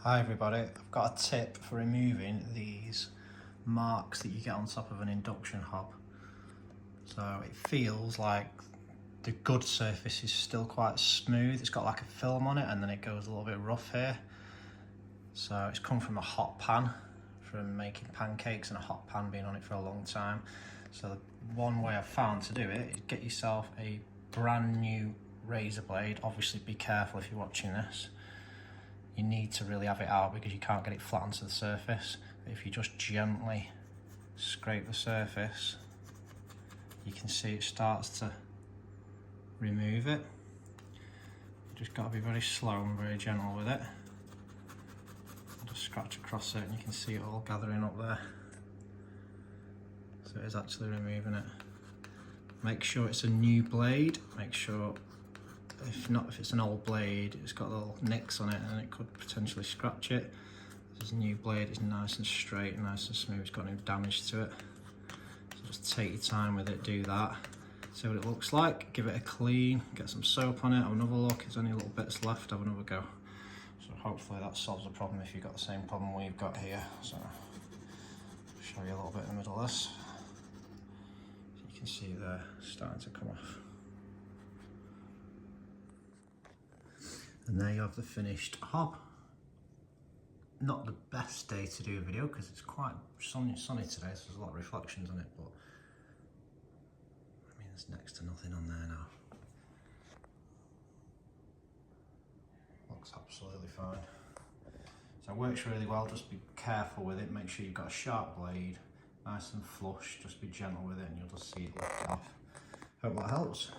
Hi everybody, I've got a tip for removing these marks that you get on top of an induction hob. So it feels like the good surface is still quite smooth, it's got like a film on it and then it goes a little bit rough here. So it's come from a hot pan, from making pancakes and a hot pan being on it for a long time. So the one way I've found to do it is get yourself a brand new razor blade. Obviously be careful if you're watching this. You need to really have it out because you can't get it flat onto the surface. But if you just gently scrape the surface, you can see it starts to remove it. You just got to be very slow and very gentle with it. Just scratch across it and you can see it all gathering up there. So it is actually removing it. Make sure it's a new blade. Make sure, if it's an old blade, it's got little nicks on it and it could potentially scratch it. This new blade is nice and straight, nice and smooth, it's got no damage to it. So just take your time with it, do that. See what it looks like, give it a clean, get some soap on it, have another look, if there's any little bits left, have another go. So hopefully that solves the problem if you've got the same problem we've got here. So I'll show you a little bit in the middle of this. So you can see they're starting to come off. And there you have the finished hob. Not the best day to do a video because it's quite sunny today, so there's a lot of reflections on it, but I mean there's next to nothing on there now. Looks absolutely fine. So it works really well, just be careful with it, make sure you've got a sharp blade, nice and flush, just be gentle with it and you'll just see it lift off. Hope that helps.